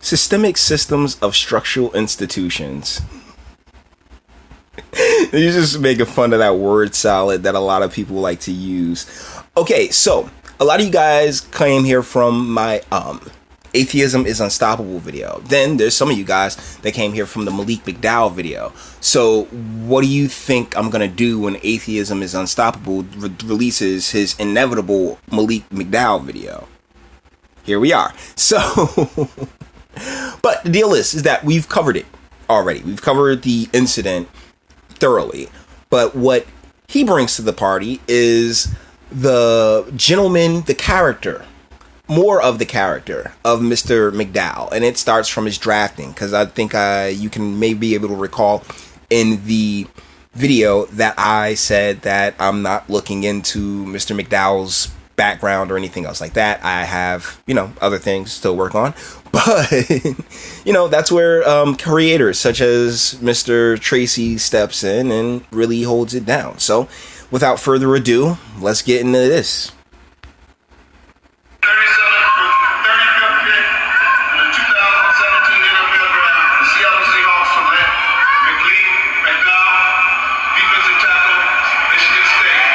Systemic systems of structural institutions. You're just making fun of that word salad that a lot of people like to use. Okay, so a lot of you guys came here from my Atheism is Unstoppable video. Then there's some of you guys that came here from the Malik McDowell video. So what do you think I'm going to do when Atheism is Unstoppable releases his inevitable Malik McDowell video? Here we are. So, but the deal is that we've covered it already. We've covered the incident thoroughly. But what he brings to the party is the gentleman, the character, more of the character of Mr. McDowell, and it starts from his drafting, because I think you can maybe be able to recall in the video that I said that I'm not looking into Mr. McDowell's background or anything else like that. I have, other things to work on, but that's where creators such as Mr. Tracy steps in and really holds it down. So without further ado, let's get into this. 37th, 35th pick in the 2017 NFL Draft, the Seattle Seahawks select Malik, McDowell, defensive tackle, Michigan State.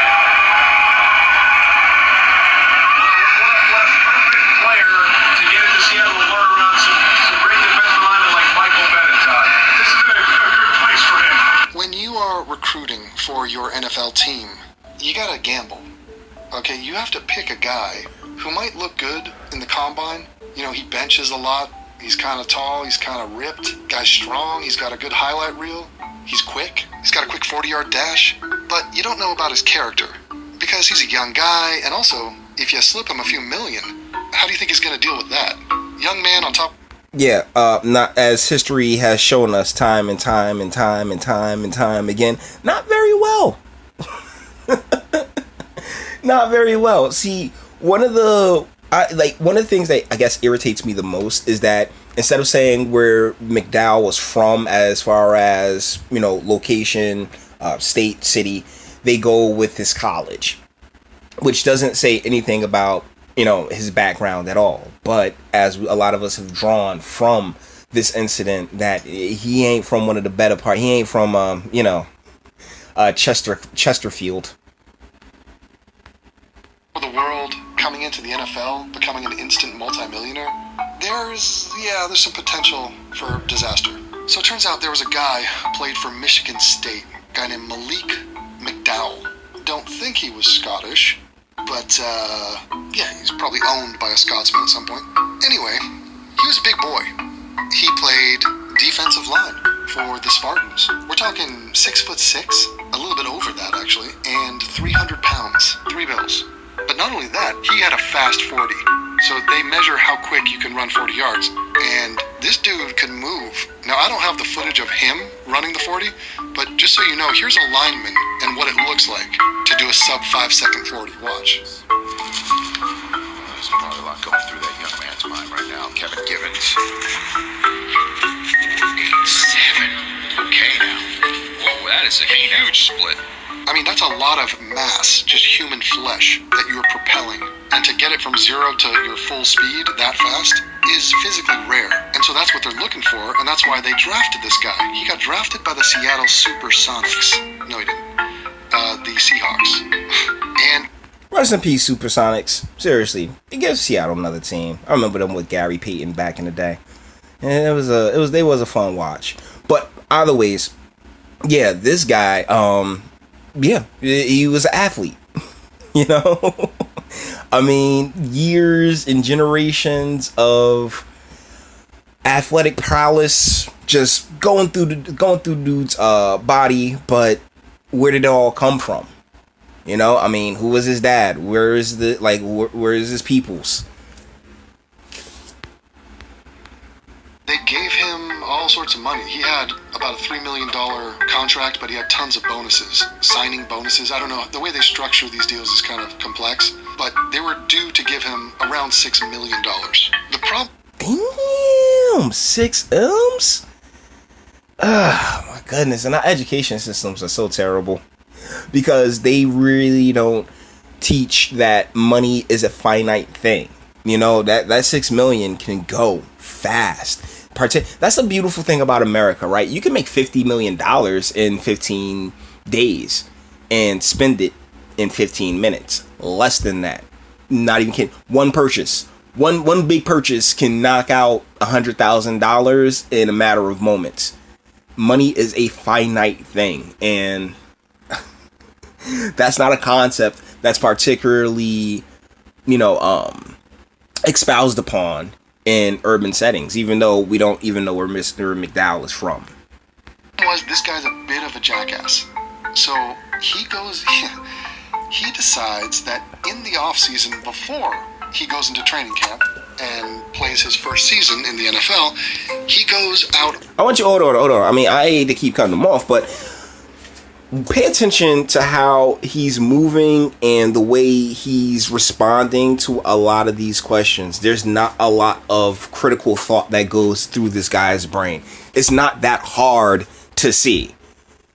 What perfect player to get into Seattle and learn around some great defensive linemen like Michael Bennett. This is a good place for him. When you are recruiting for your NFL team, you gotta gamble. Okay, you have to pick a guy who might look good in the combine. He benches a lot. He's kind of tall. He's kind of ripped. Guy's strong. He's got a good highlight reel. He's quick. He's got a quick 40-yard dash. But you don't know about his character because he's a young guy. And also, if you slip him a few million, how do you think he's going to deal with that? Young man on top. Yeah, not as history has shown us time and time again, not very well. Not very well. See, one of the things that I guess irritates me the most is that instead of saying where McDowell was from as far as, location, state, city, they go with his college, which doesn't say anything about, his background at all. But as a lot of us have drawn from this incident, that he ain't from one of the better part. He ain't from, Chesterfield. The world coming into the NFL, becoming an instant multimillionaire, there's some potential for disaster. So it turns out there was a guy who played for Michigan State, a guy named Malik McDowell. Don't think he was Scottish, but he's probably owned by a Scotsman at some point. Anyway, he was a big boy. He played defensive line for the Spartans. We're talking 6'6", a little bit over that actually, and 300 pounds, 3 bills. But not only that, he had a fast 40. So they measure how quick you can run 40 yards. And this dude could move. Now, I don't have the footage of him running the 40, but just so you know, here's a lineman and what it looks like to do a sub 5-second 40. Watch. There's probably a lot going through that young man's mind right now. Kevin Givens. 8-7. Okay now. Whoa, that is a huge split. I mean, that's a lot of mass, just human flesh that you are propelling. And to get it from 0 to your full speed that fast is physically rare. And so that's what they're looking for, and that's why they drafted this guy. He got drafted by the Seattle Supersonics. No, he didn't. The Seahawks. And Rest in peace, Supersonics. Seriously, it gives Seattle another team. I remember them with Gary Payton back in the day. And they was a fun watch. But either ways, yeah, this guy, he was an athlete. I mean, years and generations of athletic prowess just going through dude's body, but where did it all come from? I mean, who was his dad? Where is his peoples? they gave him all sorts of money. He had about a $3 million contract, but he had tons of bonuses, signing bonuses. I don't know. The way they structure these deals is kind of complex, but they were due to give him around $6 million. The problem... Damn, 6 M's? Oh, my goodness. And our education systems are so terrible because they really don't teach that money is a finite thing. That 6 million can go fast. That's the beautiful thing about America, right? You can make $50 million in 15 days and spend it in 15 minutes. Less than that. Not even kidding. One purchase. One big purchase can knock out $100,000 in a matter of moments. Money is a finite thing, and that's not a concept that's particularly, espoused upon in urban settings, even though we don't even know where Mr. McDowell is from. This guy's a bit of a jackass. So he decides that in the off season, before he goes into training camp and plays his first season in the NFL, he goes out. I want you, hold on. I mean, I hate to keep cutting them off, but pay attention to how he's moving and the way he's responding to a lot of these questions. There's not a lot of critical thought that goes through this guy's brain. It's not that hard to see.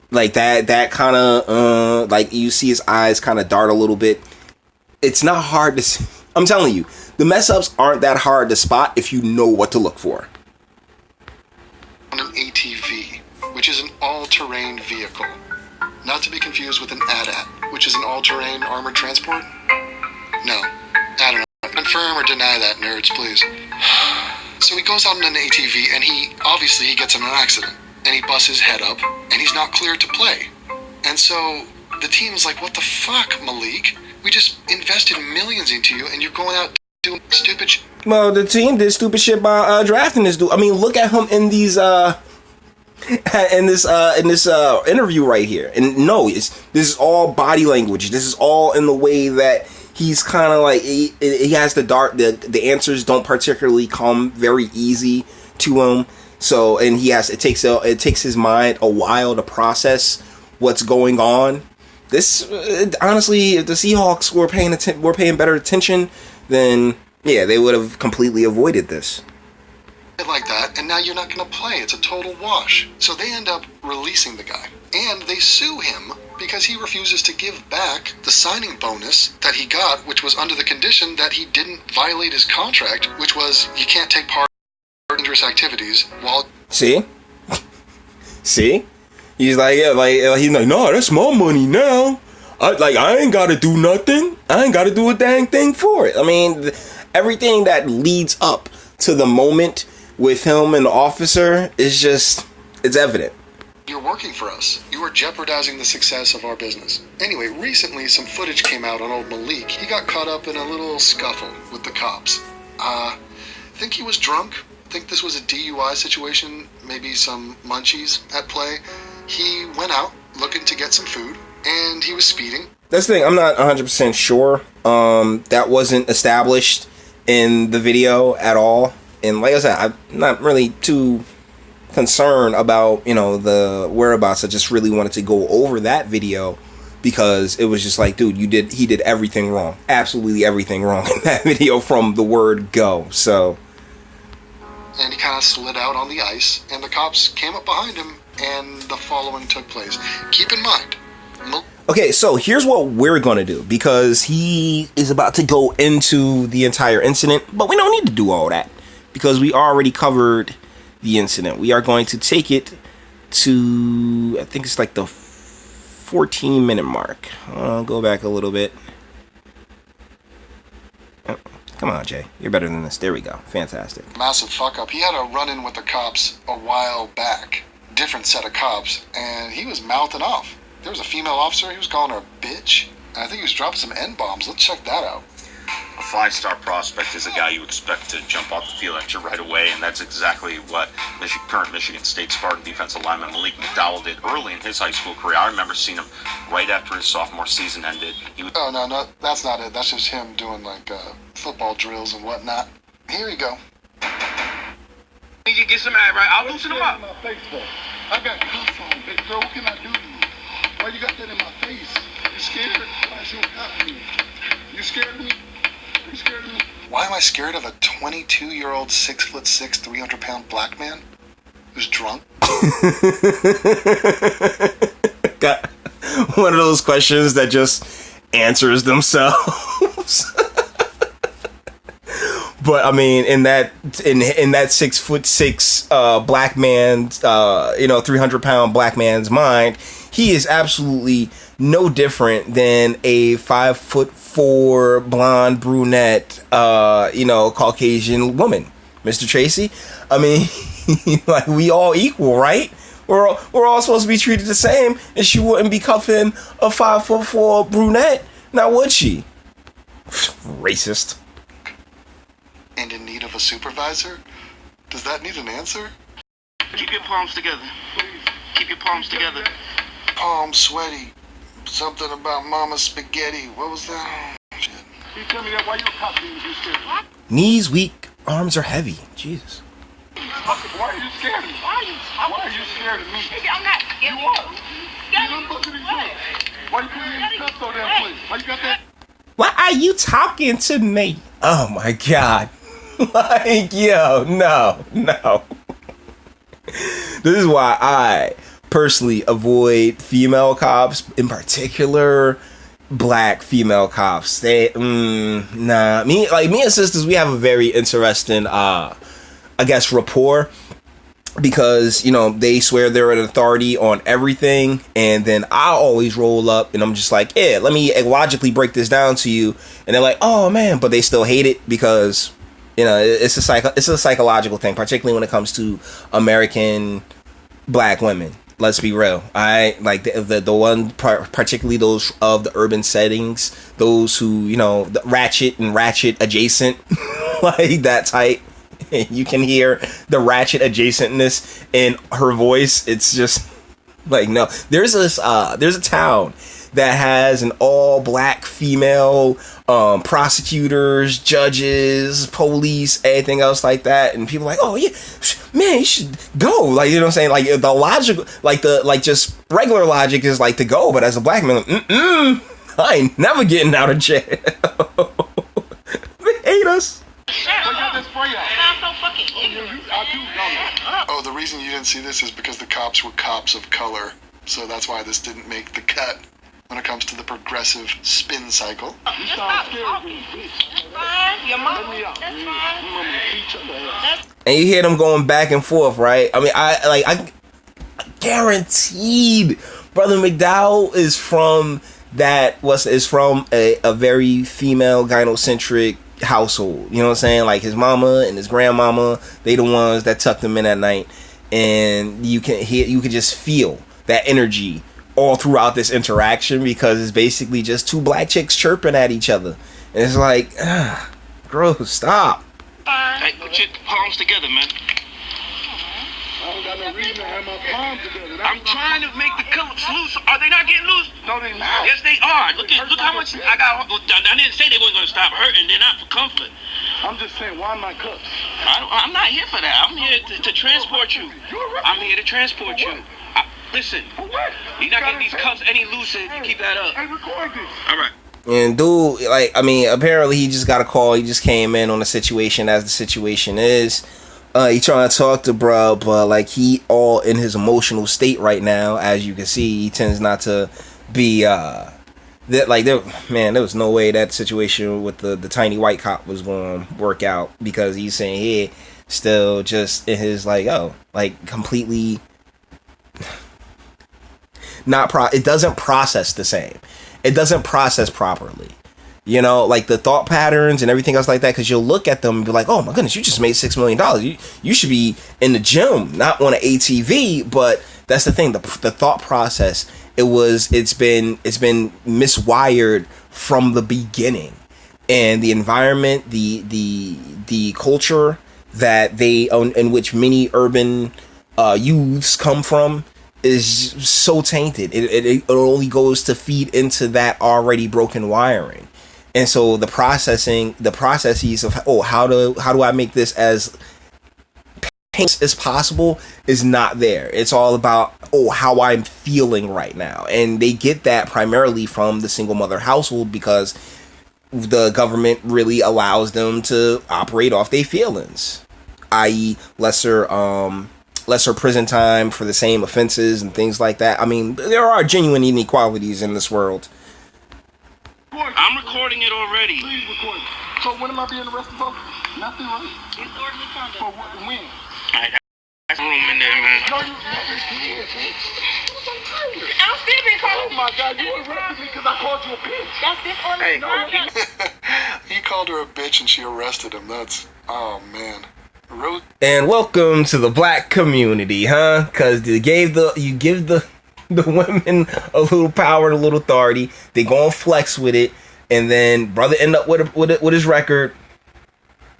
Like that kind of, like you see his eyes kind of dart a little bit. It's not hard to see. I'm telling you, the mess ups aren't that hard to spot if you know what to look for. On an ATV, which is an all-terrain vehicle. Not to be confused with an AT-AT, which is an all-terrain armored transport. No, I don't know. Confirm or deny that, nerds, please. So he goes out in an ATV, and he gets in an accident. And he busts his head up, and he's not cleared to play. And so the team's like, what the fuck, Malik? We just invested millions into you, and you're going out doing stupid shit. Well, the team did stupid shit by drafting this dude. I mean, look at him in these in this interview right here. And no, this is all body language. This is all in the way that he's kind of like he has the answers don't particularly come very easy to him. So, and it takes his mind a while to process what's going on. This honestly, if the Seahawks were paying better attention, then yeah, they would have completely avoided this. Like that, and now you're not going to play. It's a total wash. So they end up releasing the guy, and they sue him because he refuses to give back the signing bonus that he got, which was under the condition that he didn't violate his contract, which was you can't take part in dangerous activities while. See, he's like, he's like, no, that's my money now. I ain't got to do nothing. I ain't got to do a dang thing for it. I mean, everything that leads up to the moment with him and the officer is just, it's evident. You're working for us. You are jeopardizing the success of our business. Anyway, recently some footage came out on old Malik. He got caught up in a little scuffle with the cops. Think he was drunk. Think this was a DUI situation, maybe some munchies at play. He went out looking to get some food, and he was speeding. That's the thing, I'm not 100% sure. That wasn't established in the video at all. And like I said, I'm not really too concerned about, the whereabouts. I just really wanted to go over that video because it was just like, dude, he did everything wrong. Absolutely everything wrong in that video from the word go. So. And he kind of slid out on the ice, and the cops came up behind him, and the following took place. Keep in mind. Okay, so here's what we're going to do, because he is about to go into the entire incident, but we don't need to do all that, because we already covered the incident. We are going to take it to, I think it's like the 14-minute mark. I'll go back a little bit. Oh, come on, Jay. You're better than this. There we go. Fantastic. Massive fuck up. He had a run-in with the cops a while back. Different set of cops, and he was mouthing off. There was a female officer, he was calling her a bitch. I think he was dropping some N-bombs. Let's check that out. A five-star prospect is a guy you expect to jump off the field at you right away, and that's exactly what current Michigan State Spartan defensive lineman Malik McDowell did early in his high school career. I remember seeing him right after his sophomore season ended. No, that's not it. That's just him doing, football drills and whatnot. Here you go. Need you get some ad right. I'll loosen him up. I got cuffs on, big bro. What can I do to you? Why you got that in my face? You scared? Why you got me? You scared me? You scared me? Why am I scared of a 22-year-old, 6'6", 300-pound black man who's drunk? Got one of those questions that just answers themselves. But I mean, in that 6'6" black man's 300-pound black man's mind, he is absolutely no different than a 5'4" blonde brunette Caucasian woman. Mr. Tracy, I mean, like, we all equal, right? We're all supposed to be treated the same, and she wouldn't be cuffing a 5'4" brunette, now would she? Racist. And in need of a supervisor? Does that need an answer? Keep your palms together. Keep your palms together. Palm sweaty. Something about mama spaghetti. What was that? Oh, shit. You tell me that why you copying this shit? Knees weak, arms are heavy. Jesus. Why are you scared of me? Why are you scared of me? I'm not scared. You are. You don't go to the jail. Why you putting me in cuffs so damn quick? Why you got that? Why are you talking to me? Oh my God. Like, yo, no. This is why I personally avoid female cops, in particular black female cops. They, nah. Me and sisters, we have a very interesting, rapport. Because, they swear they're an authority on everything. And then I always roll up and I'm just like, yeah, let me logically break this down to you. And they're like, oh man, but they still hate it because, it's a psychological thing, particularly when it comes to American black women. Let's be real. I like the one, particularly those of the urban settings, those who, the ratchet and ratchet adjacent, like that type. You can hear the ratchet adjacentness in her voice. It's just like, no. There's a town that has an all black female prosecutors, judges, police, anything else like that, and people are like, oh yeah, man, you should go. Like, you know what I'm saying? Like, the logical, just regular logic is like to go, but as a black man, I ain't never getting out of jail. They hate us. Oh, the reason you didn't see this is because the cops were cops of color. So that's why this didn't make the cut when it comes to the progressive spin cycle. You sound scared, bitch. Let me out. And you hear them going back and forth, right? I mean, I guaranteed Brother McDowell is from a very female gynocentric household. You know what I'm saying? Like, his mama and his grandmama, they the ones that tucked him in at night, and you can just feel that energy all throughout this interaction, because it's basically just two black chicks chirping at each other, and it's like, gross, stop. Hey, put your palms together, man. I don't got no reason to have my palms together. I'm trying to make the cuffs loose. Are they not getting loose? No, they not. Yes, they are. Look how much I got. I didn't say they weren't going to stop hurting. They're not for comfort. I'm just saying, why my cuffs? I'm not here for that. I'm here to transport you. I'm here to transport you. Listen, you're not getting these cuffs any looser. You keep that up. Hey, record this. All right. And dude, apparently he just got a call. He just came in on the situation as the situation is. He trying to talk to bruh, but he all in his emotional state right now. As you can see, he tends not to be there was no way that situation with the tiny white cop was going to work out, because he's saying he still just in his completely it doesn't process the same. It doesn't process properly. The thought patterns and everything else like that, because you'll look at them and be like, oh my goodness, you just made $6 million. You should be in the gym, not on an ATV. But that's the thing, the thought process, it's been miswired from the beginning. And the environment, the culture that in which many urban youths come from is so tainted. It only goes to feed into that already broken wiring. And so the processes of, how do I make this as painless as possible is not there. It's all about, how I'm feeling right now. And they get that primarily from the single mother household, because the government really allows them to operate off their feelings, i.e. lesser prison time for the same offenses and things like that. I mean, there are genuine inequalities in this world. I'm recording it already. Please record. So when am I being arrested for? Nothing, right? Disorderly conduct. For when? That's room in there, man. No, you never did. I'm still being called. Oh my God, you arrested me because I called you a bitch. That's disorderly conduct. He called her a bitch and she arrested him. That's, oh man. Really? And welcome to the black community, huh? Because you give the women a little power, a little authority. They go and flex with it, and then brother end up with his record.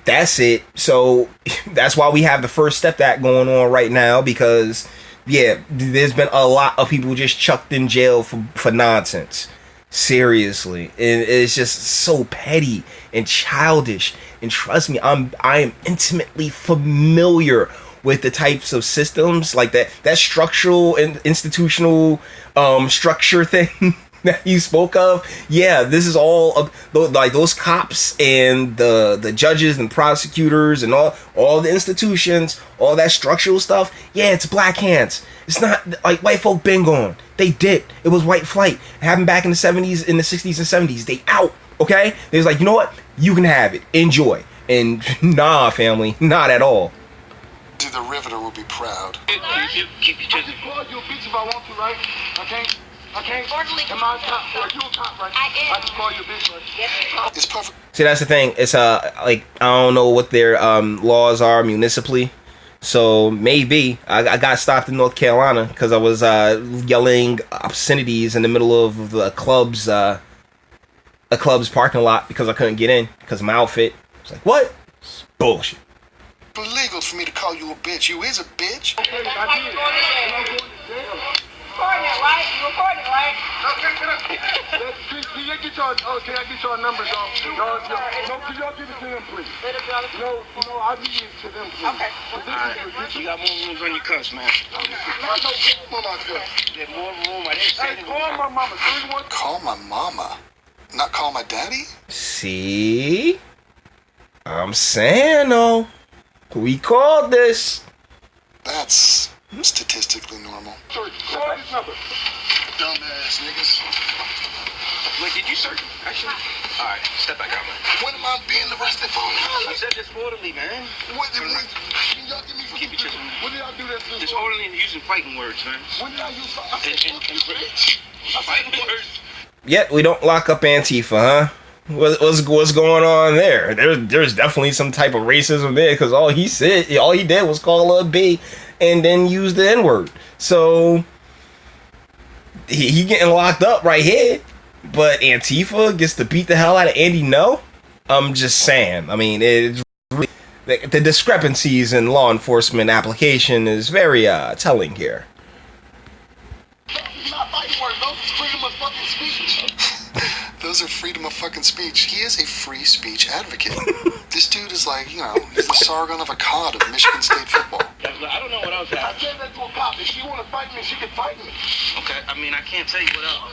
That's it. So that's why we have the First Step Act going on right now, because yeah, there's been a lot of people just chucked in jail for nonsense. Seriously, it's just so petty and childish. And trust me, I am intimately familiar with the types of systems like that structural and institutional structure thing that you spoke of. Yeah, this is all like those cops and the judges and prosecutors and all the institutions, all that structural stuff. Yeah, it's black hands. It's not like white folk been gone. They did. It was white flight. It happened back in the 70s, in the 60s and 70s. They out. Okay? They was like, you know what? You can have it. Enjoy. And nah, family, not at all. Dude, the Riveter will be proud. Keep your I just call you a bitch if I want to, right? I can't. Am I a cop? Are you a cop, right? I am. I just call you a bitch, right? Yes. It's perfect. See, that's the thing. It's like I don't know what their laws are municipally. So maybe I got stopped in North Carolina because I was yelling obscenities in the middle of the club's parking lot because I couldn't get in because of my outfit. It's like, what? It's bullshit. It's illegal for me to call you a bitch. You is a bitch. Okay, That's I why did. you're going to jail. I'm going to jail. Recording it, right? You recording it, right? Can I get your numbers, y'all? No, can y'all give it to them, please? Let him draw the No, I need it to them, please. Okay. Alright, you got more rooms on your cuffs, man. I know mama good. There's more room. I didn't say Hey, it call my mama. 31. Call my mama. Not call my daddy? See? I'm saying, though. We called this. That's statistically normal. Sorry, call this number. Dumbass niggas. Wait, did you search? Actually? Alright, step back out, man. When am I being arrested for now? I said disorderly, man. Can y'all give me Keep your chest. When did I do that? Disorderly and using fighting words, man. When did I use Fighting words. Yet we don't lock up Antifa, huh? What's going on there? There's definitely some type of racism there because all he did was call her a B and then use the N-word. So he getting locked up right here, but Antifa gets to beat the hell out of Andy No? I'm just saying. I mean, it's really, the discrepancies in law enforcement application is very telling here. not fighting words. Those is freedom of fucking speech. Those are freedom of fucking speech. He is a free speech advocate. This dude is like, he's the Sargon of Akkad of Michigan State football. I don't know what else I happened. said that to a cop. If she want to fight me, she can fight me. Okay, I mean, I can't tell you what else.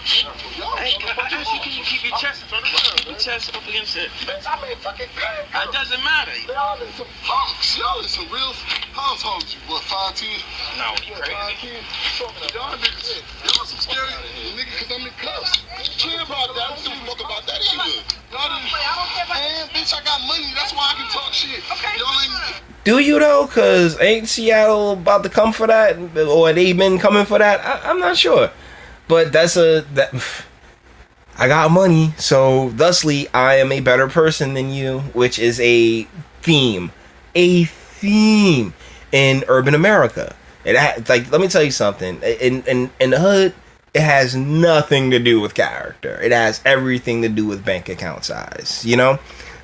Hey, I ask you, can you keep your chest keep your chest up against it? Bitch, I mean fucking It doesn't matter. Y'all is some punks. Y'all is some real. How tall is you? What, 5'10"? No, you crazy. Y'all niggas. Y'all some scary niggas because I'm in cuffs. Care about that. I don't give a fuck about that either. Y'all just, man, bitch, I got money. That's why I can talk shit. Y'all ain't. Do you though? Cause ain't Seattle about to come for that, or they been coming for that? I'm not sure, but I got money, so thusly I am a better person than you, which is a theme in urban America. Like, let me tell you something. In the hood, it has nothing to do with character. It has everything to do with bank account size.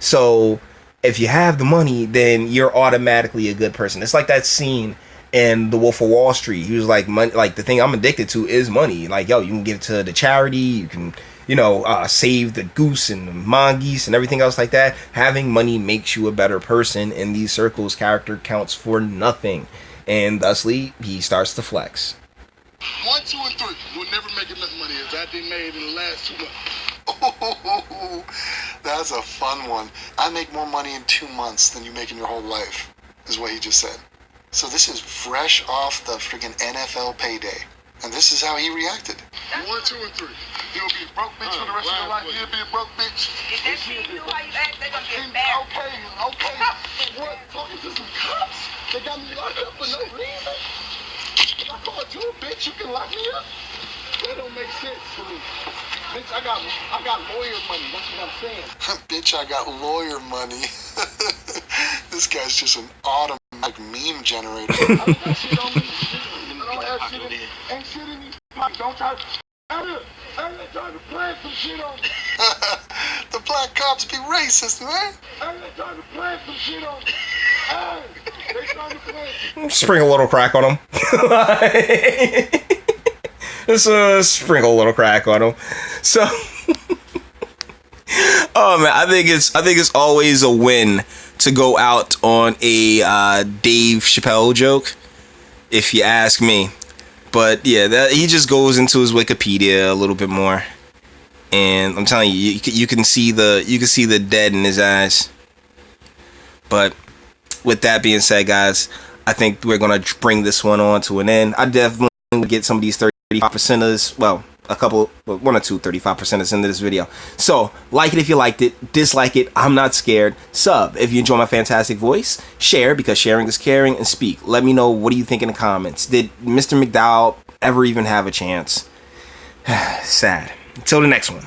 So if you have the money, then you're automatically a good person. It's like that scene in The Wolf of Wall Street. He was like, money, like the thing I'm addicted to is money. Like, yo, you can give it to the charity. You can, save the goose and the mongoose and everything else like that. Having money makes you a better person. In these circles, character counts for nothing. And thusly, he starts to flex. 1, 2, and 3 will never make enough money as I did made in the last 2 months. Oh, that's a fun one. I make more money in 2 months than you make in your whole life, is what he just said. So this is fresh off the freaking NFL payday. And this is how he reacted. 1, 2, and 3. You'll be a broke bitch for the rest of your life. You'll be a broke bitch. Is that shit you know how you act They're gonna get And, married. okay. What? Talking to some cops? They got me locked up for no reason? If I called you a bitch, you can lock me up? That don't make sense to me. Bitch, I got lawyer money. That's what I'm saying. Bitch, I got lawyer money. This guy's just an automatic meme generator. I don't got shit on me. I don't have shit in, ain't shit in these pockets. Don't try to... They're trying to plant some shit on me. The black cops be racist, man. They're trying to plant some shit on me. Hey, they trying to plant... Sprinkle a little crack on him. Just sprinkle a little crack on him. So, oh man, I think it's always a win to go out on a Dave Chappelle joke, if you ask me. But yeah, that he just goes into his Wikipedia a little bit more, and I'm telling you, you can see the dead in his eyes. But with that being said, guys, I think we're gonna bring this one on to an end. I definitely get some of these 35%ers, well, one or two 35%ers into this video. So, like it if you liked it, dislike it, I'm not scared. Sub if you enjoy my fantastic voice. Share, because sharing is caring, and speak. Let me know, what do you think in the comments? Did Mr. McDowell ever even have a chance? Sad. Until the next one.